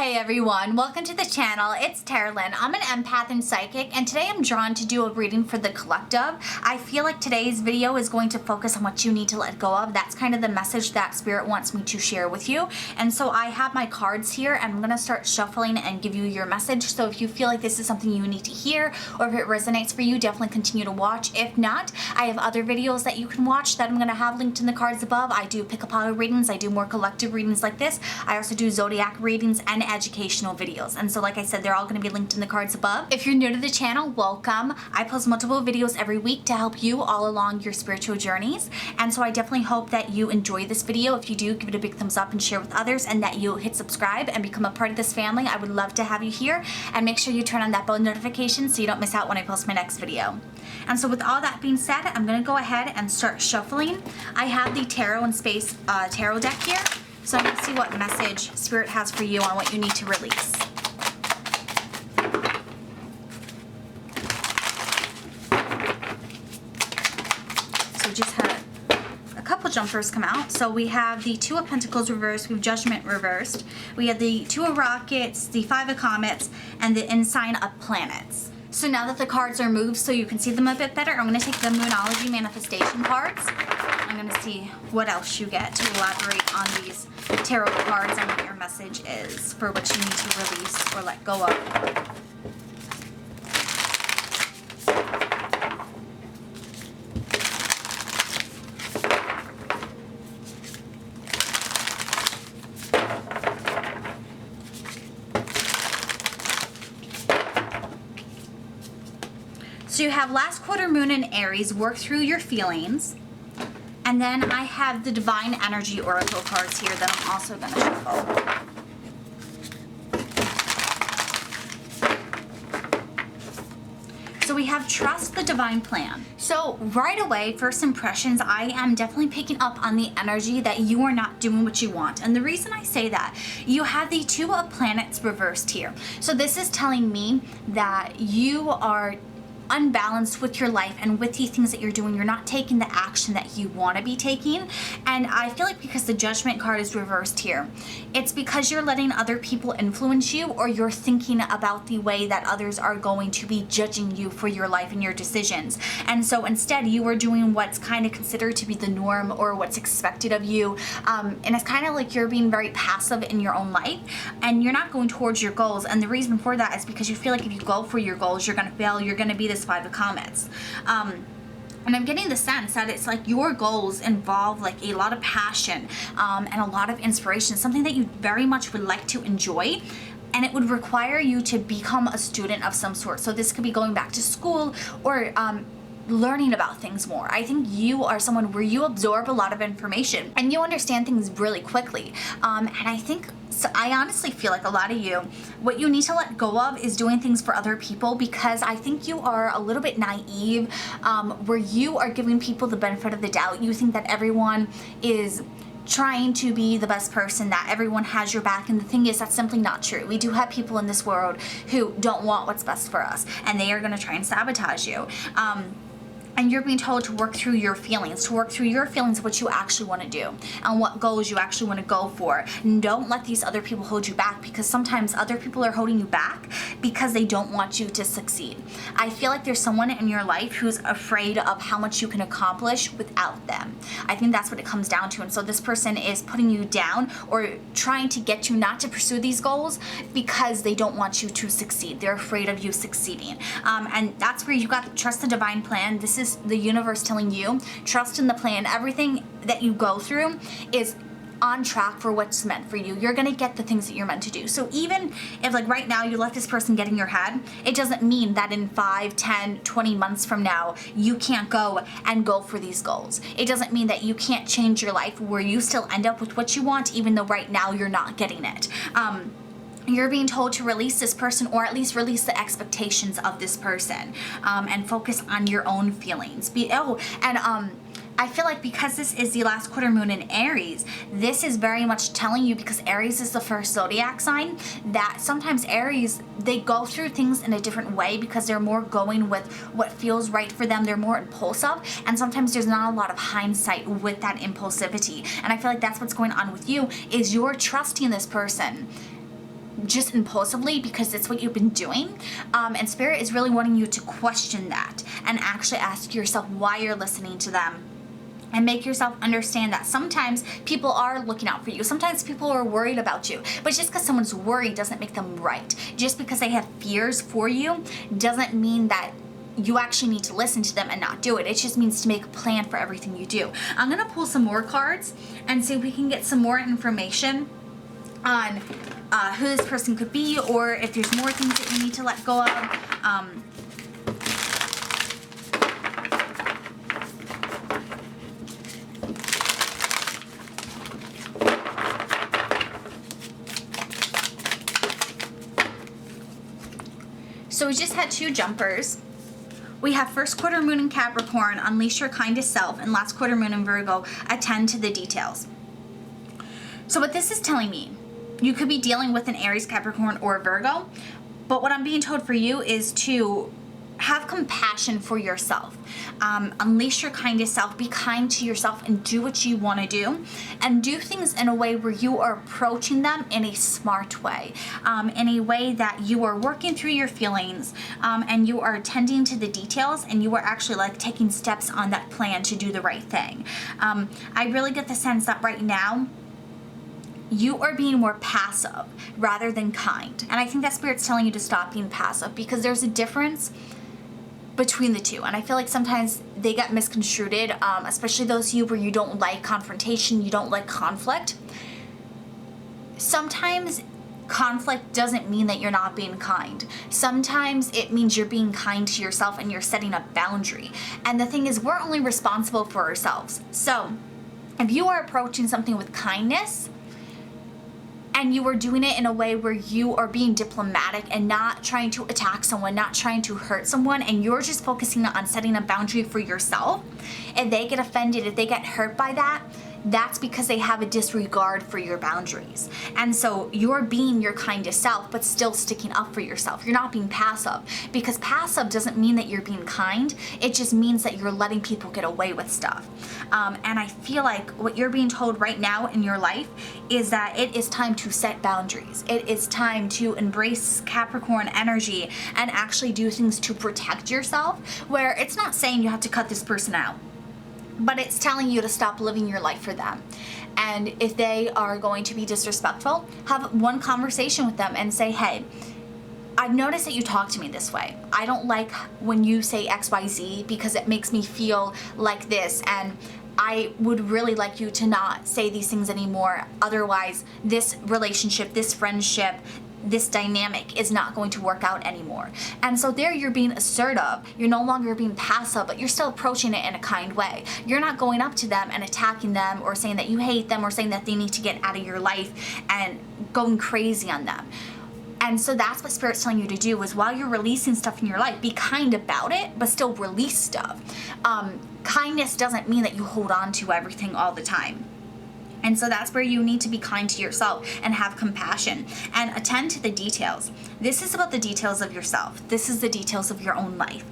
Hey everyone, welcome to the channel. It's Carolyn. I'm an empath and psychic, and today I'm drawn to do a reading for the collective. I feel like today's video is going to focus on what you need to let go of. That's kind of the message that Spirit wants me to share with you. And so I have my cards here, and I'm going to start shuffling and give you your message. So if you feel like this is something you need to hear, or if it resonates for you, definitely continue to watch. If not, I have other videos that you can watch that I'm going to have linked in the cards above. I do pick-a-pocket readings. I do more collective readings like this. I also do zodiac readings and educational videos, and so like I said, they're all going to be linked in the cards above. If you're new to the channel, welcome. I post multiple videos every week to help you all along your spiritual journeys, and so I definitely hope that you enjoy this video. If you do, give it a big thumbs up and share with others, and that you hit subscribe and become a part of this family. I would love to have you here, and make sure you turn on that bell notification so you don't miss out when I post my next video. And so with all that being said, I'm going to go ahead and start shuffling. I have the Tarot and Space Tarot deck here. So I'm going to see what message Spirit has for you on what you need to release. So just had a couple jumpers come out. So we have the Two of Pentacles reversed, we have Judgment reversed, we have the Two of Rockets, the Five of Comets, and the Ensign of Planets. So now that the cards are moved so you can see them a bit better, I'm going to take the Moonology Manifestation cards. I'm going to see what else you get to elaborate on these tarot cards and what your message is for what you need to release or let go of. So you have last quarter moon in Aries, work through your feelings. And then I have the Divine Energy Oracle cards here that I'm also going to shuffle. So we have Trust the Divine Plan. So right away, first impressions, I am definitely picking up on the energy that you are not doing what you want. And the reason I say that, you have the Two of Planets reversed here. So this is telling me that you are unbalanced with your life and with the things that you're doing. You're not taking the action that you want to be taking. And I feel like because the Judgment card is reversed here, it's because you're letting other people influence you, or you're thinking about the way that others are going to be judging you for your life and your decisions. And so instead you are doing what's kind of considered to be the norm or what's expected of you. And it's kind of like you're being very passive in your own life and you're not going towards your goals. And the reason for that is because you feel like if you go for your goals, you're going to fail. You're going to be this Five of Comets. And I'm getting the sense that it's like your goals involve like a lot of passion and a lot of inspiration, something that you very much would like to enjoy. And it would require you to become a student of some sort. So this could be going back to school or learning about things more. I think you are someone where you absorb a lot of information and you understand things really quickly. And I think, so I honestly feel like a lot of you, what you need to let go of is doing things for other people, because I think you are a little bit naive, where you are giving people the benefit of the doubt. You think that everyone is trying to be the best person, that everyone has your back, and the thing is that's simply not true. We do have people in this world who don't want what's best for us, and they are going to try and sabotage you. And you're being told to work through your feelings, of what you actually want to do and what goals you actually want to go for. And don't let these other people hold you back, because sometimes other people are holding you back because they don't want you to succeed. I feel like there's someone in your life who's afraid of how much you can accomplish without them. I think that's what it comes down to. And so this person is putting you down or trying to get you not to pursue these goals because they don't want you to succeed. They're afraid of you succeeding. And that's where you got to trust the divine plan. This is the universe telling you, trust in the plan. Everything that you go through is on track for what's meant for you. You're gonna get the things that you're meant to do. So even if like right now you let this person get in your head, it doesn't mean that in 5, 10, 20 months from now you can't go for these goals. It doesn't mean that you can't change your life where you still end up with what you want, even though right now you're not getting it. You're being told to release this person, or at least release the expectations of this person, and focus on your own feelings. I feel like because this is the last quarter moon in Aries, this is very much telling you, because Aries is the first zodiac sign, that sometimes Aries, they go through things in a different way because they're more going with what feels right for them. They're more impulsive, and sometimes there's not a lot of hindsight with that impulsivity. And I feel like that's what's going on with you, is you're trusting this person just impulsively because it's what you've been doing. And Spirit is really wanting you to question that and actually ask yourself why you're listening to them. And make yourself understand that sometimes people are looking out for you. Sometimes people are worried about you. But just because someone's worried doesn't make them right. Just because they have fears for you doesn't mean that you actually need to listen to them and not do it. It just means to make a plan for everything you do. I'm going to pull some more cards and see if we can get some more information on who this person could be, or if there's more things that you need to let go of. So we just had 2 jumpers. We have first quarter moon in Capricorn, unleash your kindest self, and last quarter moon in Virgo, attend to the details. So what this is telling me, you could be dealing with an Aries, Capricorn, or Virgo, but what I'm being told for you is to have compassion for yourself. Unleash your kindest self, be kind to yourself, and do what you want to do, and do things in a way where you are approaching them in a smart way, in a way that you are working through your feelings, and you are attending to the details, and you are actually like taking steps on that plan to do the right thing. I really get the sense that right now you are being more passive rather than kind, and I think that Spirit's telling you to stop being passive, because there's a difference between the two, and I feel like sometimes they get misconstrued, especially those of you where you don't like confrontation, you don't like conflict. Sometimes conflict doesn't mean that you're not being kind. Sometimes it means you're being kind to yourself and you're setting a boundary. And the thing is, we're only responsible for ourselves. So if you are approaching something with kindness, and you are doing it in a way where you are being diplomatic and not trying to attack someone, not trying to hurt someone, and you're just focusing on setting a boundary for yourself, if they get offended, if they get hurt by that, that's because they have a disregard for your boundaries. And so you're being your kindest self, but still sticking up for yourself. You're not being passive, because passive doesn't mean that you're being kind. It just means that you're letting people get away with stuff. And I feel like what you're being told right now in your life is that it is time to set boundaries. It is time to embrace Capricorn energy and actually do things to protect yourself, where it's not saying you have to cut this person out, but it's telling you to stop living your life for them. And if they are going to be disrespectful, have one conversation with them and say, hey, I've noticed that you talk to me this way. I don't like when you say XYZ because it makes me feel like this, and I would really like you to not say these things anymore. Otherwise, this relationship, this friendship, this dynamic is not going to work out anymore. And so there you're being assertive. You're no longer being passive, but you're still approaching it in a kind way. You're not going up to them and attacking them or saying that you hate them or saying that they need to get out of your life and going crazy on them. And so that's what Spirit's telling you to do, is while you're releasing stuff in your life, be kind about it, but still release stuff. Kindness doesn't mean that you hold on to everything all the time. And so that's where you need to be kind to yourself and have compassion and attend to the details. This is about the details of yourself. This is the details of your own life.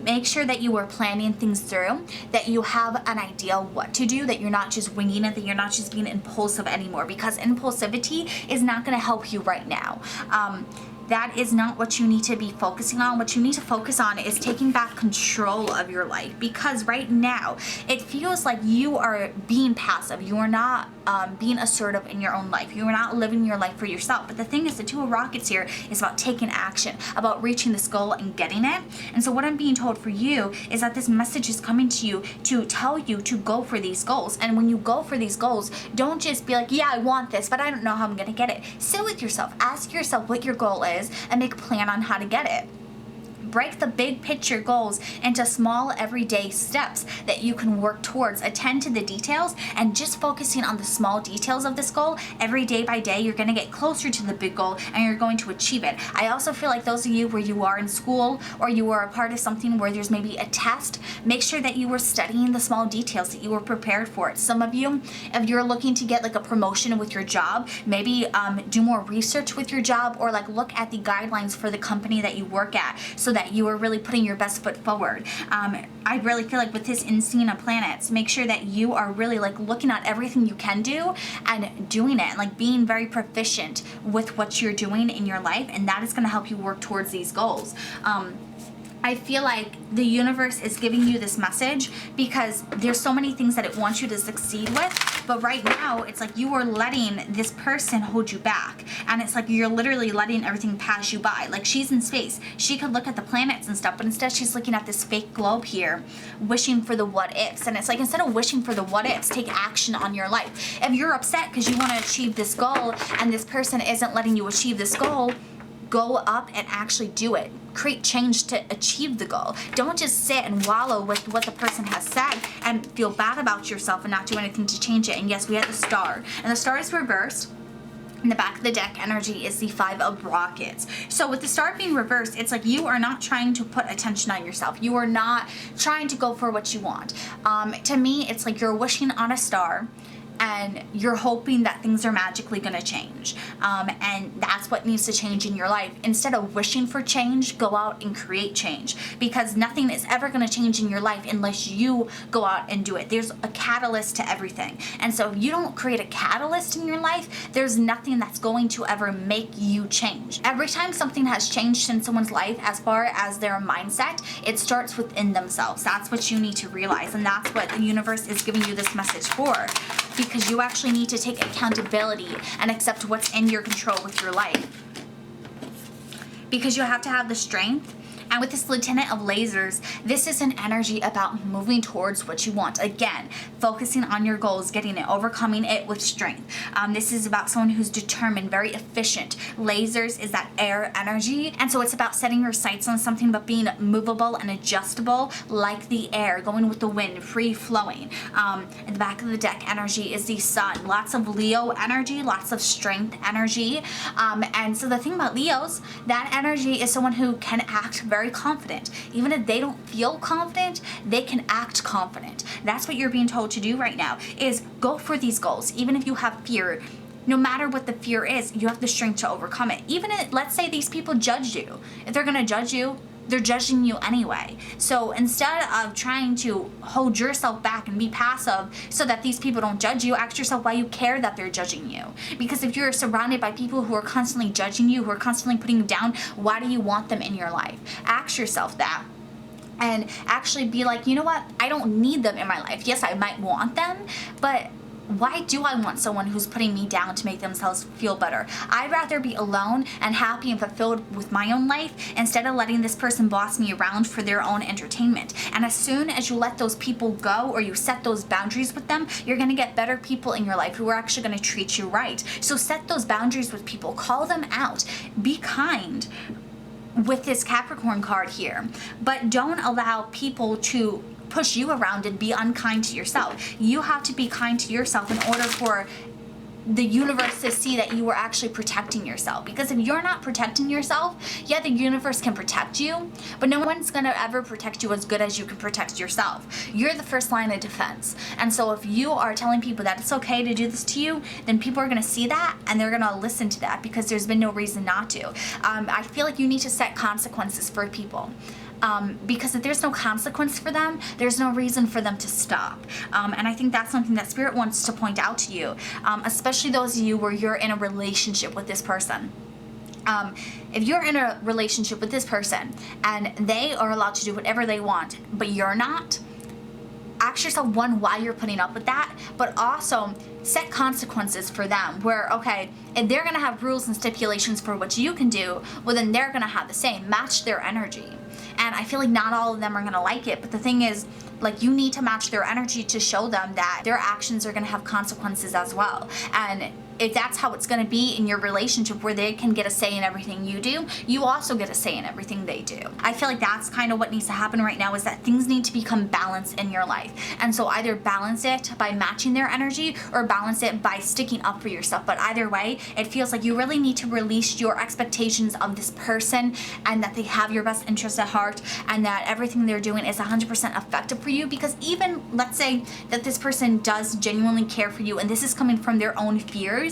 Make sure that you are planning things through, that you have an idea what to do, that you're not just winging it, that you're not just being impulsive anymore, because impulsivity is not going to help you right now. That is not what you need to be focusing on. What you need to focus on is taking back control of your life, because right now it feels like you are being passive. You are not being assertive in your own life. You are not living your life for yourself. But the thing is, the Two of Rockets here is about taking action, about reaching this goal and getting it. And so what I'm being told for you is that this message is coming to you to tell you to go for these goals. And when you go for these goals, don't just be like, yeah, I want this, but I don't know how I'm going to get it. Sit with yourself. Ask yourself what your goal is and make a plan on how to get it. Break the big picture goals into small everyday steps that you can work towards. Attend to the details, and just focusing on the small details of this goal every day by day, you're going to get closer to the big goal and you're going to achieve it. I also feel like those of you where you are in school or you are a part of something where there's maybe a test, make sure that you were studying the small details, that you were prepared for it. Some of you, if you're looking to get like a promotion with your job, maybe do more research with your job, or like look at the guidelines for the company that you work at, so that that you are really putting your best foot forward. I really feel like with this in 𝐶 planets, make sure that you are really like looking at everything you can do and doing it, and like being very proficient with what you're doing in your life, and that is going to help you work towards these goals. I feel like the universe is giving you this message because there's so many things that it wants you to succeed with, but right now it's like you are letting this person hold you back, and it's like you're literally letting everything pass you by. Like, she's in space, she could look at the planets and stuff, but instead she's looking at this fake globe here, wishing for the what ifs. And it's like, instead of wishing for the what ifs, take action on your life. If you're upset because you want to achieve this goal and this person isn't letting you achieve this goal, go up and actually do it. Create change to achieve the goal. Don't just sit and wallow with what the person has said and feel bad about yourself and not do anything to change it. And yes, we had the star, and the star is reversed. In the back of the deck energy is the 5 of rockets. So with the star being reversed, it's like you are not trying to put attention on yourself. You are not trying to go for what you want. To me, it's like you're wishing on a star, and you're hoping that things are magically going to change. And that's what needs to change in your life. Instead of wishing for change, go out and create change, because nothing is ever going to change in your life unless you go out and do it. There's a catalyst to everything. And so if you don't create a catalyst in your life, there's nothing that's going to ever make you change. Every time something has changed in someone's life as far as their mindset, it starts within themselves. That's what you need to realize, and that's what the universe is giving you this message for. Because you actually need to take accountability and accept what's in your control with your life. Because you have to have the strength. And with this Lieutenant of Lasers, this is an energy about moving towards what you want. Again, focusing on your goals, getting it, overcoming it with strength. This is about someone who's determined, very efficient. Lasers is that air energy. And so it's about setting your sights on something, but being movable and adjustable like the air, going with the wind, free flowing. In the back of the deck energy is the sun. Lots of Leo energy, lots of strength energy. And so the thing about Leos, that energy is someone who can act very confident. Even if they don't feel confident, they can act confident. That's what you're being told to do right now, is go for these goals. Even if you have fear, no matter what the fear is, you have the strength to overcome it. Even if, let's say these people judge you. If they're going to judge you, they're judging you anyway. So instead of trying to hold yourself back and be passive so that these people don't judge you, ask yourself why you care that they're judging you. Because if you're surrounded by people who are constantly judging you, who are constantly putting you down, why do you want them in your life? Ask yourself that. And actually be like, you know what? I don't need them in my life. Yes, I might want them, but why do I want someone who's putting me down to make themselves feel better? I'd rather be alone and happy and fulfilled with my own life instead of letting this person boss me around for their own entertainment. And as soon as you let those people go, or you set those boundaries with them, you're going to get better people in your life who are actually going to treat you right. So set those boundaries with people. Call them out. Be kind with this Capricorn card here. But don't allow people to push you around and be unkind to yourself. You have to be kind to yourself in order for the universe to see that you are actually protecting yourself. Because if you're not protecting yourself, yeah, the universe can protect you, but no one's gonna ever protect you as good as you can protect yourself. You're the first line of defense. And so if you are telling people that it's okay to do this to you, then people are gonna see that and they're gonna listen to that, because there's been no reason not to. I feel like you need to set consequences for people. Because if there's no consequence for them, there's no reason for them to stop. And I think that's something that Spirit wants to point out to you, especially those of you where you're in a relationship with this person. If you're in a relationship with this person and they are allowed to do whatever they want, but you're not, ask yourself, one, why you're putting up with that, but also set consequences for them where, okay, if they're gonna have rules and stipulations for what you can do, well then they're gonna have the same. Match their energy. And I feel like not all of them are gonna like it, but the thing is, like, you need to match their energy to show them that their actions are gonna have consequences as well. And if that's how it's going to be in your relationship, where they can get a say in everything you do, you also get a say in everything they do. I feel like that's kind of what needs to happen right now, is that things need to become balanced in your life. And so either balance it by matching their energy or balance it by sticking up for yourself. But either way, it feels like you really need to release your expectations of this person, and that they have your best interests at heart, and that everything they're doing is 100% effective for you. Because even, let's say that this person does genuinely care for you, and this is coming from their own fears,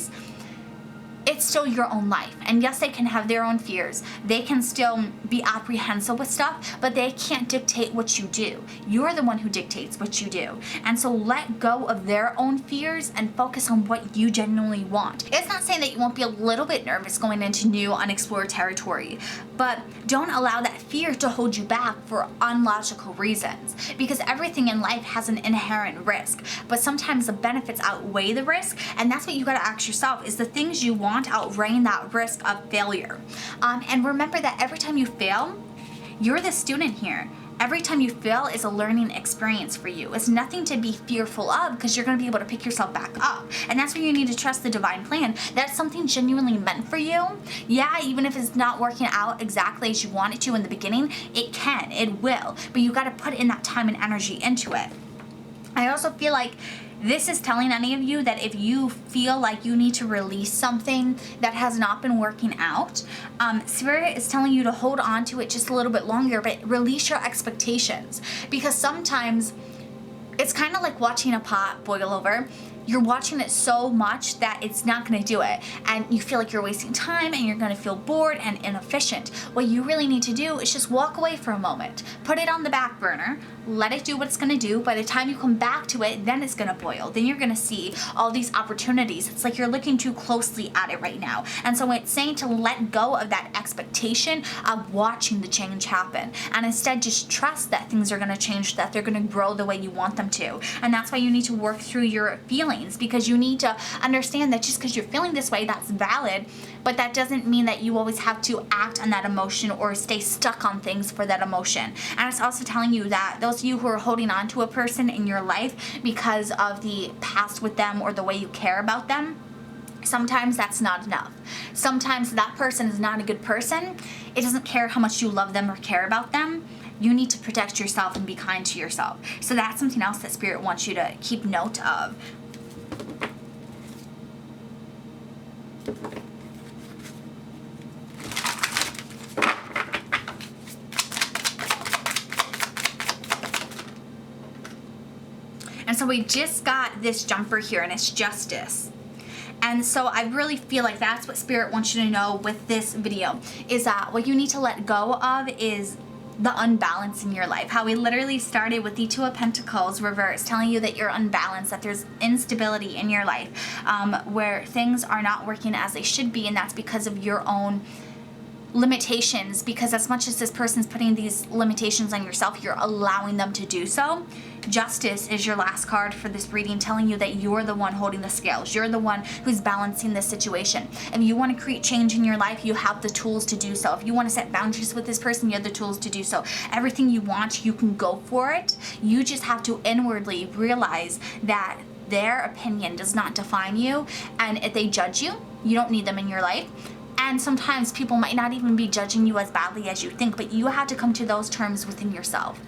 it's still your own life. And yes, they can have their own fears. They can still be apprehensive with stuff, but they can't dictate what you do. You're the one who dictates what you do. And so let go of their own fears and focus on what you genuinely want. It's not saying that you won't be a little bit nervous going into new unexplored territory, but don't allow that fear to hold you back for unlogical reasons, because everything in life has an inherent risk, but sometimes the benefits outweigh the risk. And that's what you got to ask yourself, is the things you want outweighing that risk of failure? And remember that every time you fail, you're the student here. Every time you fail is a learning experience for you. It's nothing to be fearful of, because you're going to be able to pick yourself back up. And that's where you need to trust the divine plan. That's something genuinely meant for you. Yeah, even if it's not working out exactly as you want it to in the beginning, it will. But you got to put in that time and energy into it. I also feel like this is telling any of you that if you feel like you need to release something that has not been working out, Spirit is telling you to hold on to it just a little bit longer, but release your expectations. Because sometimes it's kind of like watching a pot boil over. You're watching it so much that it's not going to do it, and you feel like you're wasting time and you're going to feel bored and inefficient. What you really need to do is just walk away for a moment, put it on the back burner, let it do what it's going to do. By the time you come back to it, then it's going to boil. Then you're going to see all these opportunities. It's like you're looking too closely at it right now. And so it's saying to let go of that expectation of watching the change happen, and instead just trust that things are going to change, that they're going to grow the way you want them to. And that's why you need to work through your feelings, because you need to understand that just because you're feeling this way, that's valid, but that doesn't mean that you always have to act on that emotion or stay stuck on things for that emotion. And it's also telling you that those of you who are holding on to a person in your life because of the past with them or the way you care about them, sometimes that's not enough. Sometimes that person is not a good person. It doesn't care how much you love them or care about them. You need to protect yourself and be kind to yourself. So that's something else that Spirit wants you to keep note of. And so we just got this jumper here, and it's justice. And so I really feel like that's what Spirit wants you to know with this video, is that what you need to let go of is the unbalance in your life. How we literally started with the Two of Pentacles reverse, telling you that you're unbalanced, that there's instability in your life, where things are not working as they should be, and that's because of your own limitations. Because as much as this person's putting these limitations on yourself, you're allowing them to do so. Justice is your last card for this reading, telling you that you're the one holding the scales. You're the one who's balancing this situation. If you want to create change in your life, you have the tools to do so. If you want to set boundaries with this person, you have the tools to do so. Everything you want, you can go for it. You just have to inwardly realize that their opinion does not define you, and if they judge you, you don't need them in your life. And sometimes people might not even be judging you as badly as you think, but you have to come to those terms within yourself.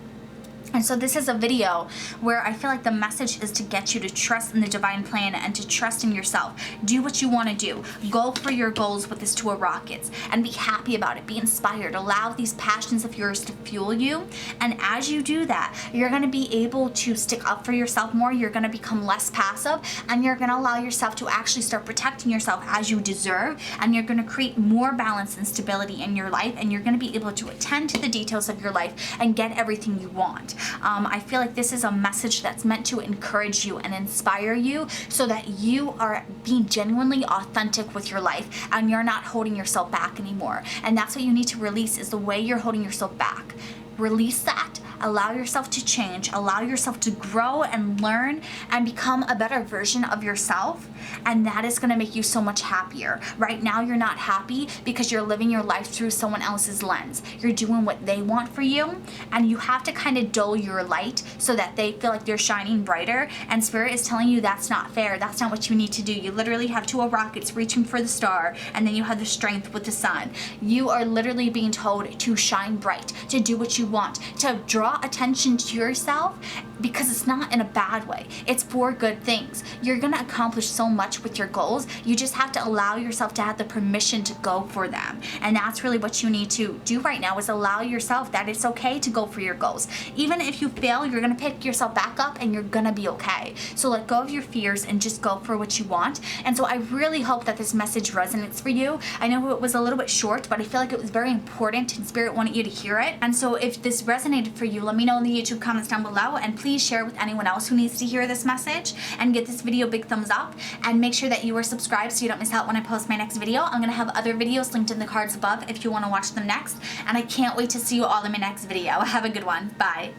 And so this is a video where I feel like the message is to get you to trust in the divine plan and to trust in yourself. Do what you want to do. Go for your goals with this Two of Rockets and be happy about it. Be inspired. Allow these passions of yours to fuel you. And as you do that, you're going to be able to stick up for yourself more. You're going to become less passive, and you're going to allow yourself to actually start protecting yourself as you deserve. And you're going to create more balance and stability in your life, and you're going to be able to attend to the details of your life and get everything you want. I feel like this is a message that's meant to encourage you and inspire you, so that you are being genuinely authentic with your life and you're not holding yourself back anymore. And that's what you need to release, is the way you're holding yourself back. Release that. Allow yourself to change. Allow yourself to grow and learn and become a better version of yourself. And that is going to make you so much happier. Right now, you're not happy because you're living your life through someone else's lens. You're doing what they want for you, and you have to kind of dull your light so that they feel like they're shining brighter. And Spirit is telling you that's not fair. That's not what you need to do. You literally have Two of Rockets reaching for the star, and then you have the Strength with the Sun. You are literally being told to shine bright, to do what you want, to draw attention to yourself, because it's not in a bad way. It's for good things. You're gonna accomplish so much with your goals. You just have to allow yourself to have the permission to go for them. And that's really what you need to do right now, is allow yourself that it's okay to go for your goals. Even if you fail, you're gonna pick yourself back up and you're gonna be okay. So let go of your fears and just go for what you want. And so I really hope that this message resonates for you. I know it was a little bit short, but I feel like it was very important and Spirit wanted you to hear it. And so if this resonated for you, let me know in the YouTube comments down below, and please share with anyone else who needs to hear this message, and give this video a big thumbs up, and make sure that you are subscribed so you don't miss out when I post my next video. I'm gonna have other videos linked in the cards above if you want to watch them next, and I can't wait to see you all in my next video. Have a good one. Bye.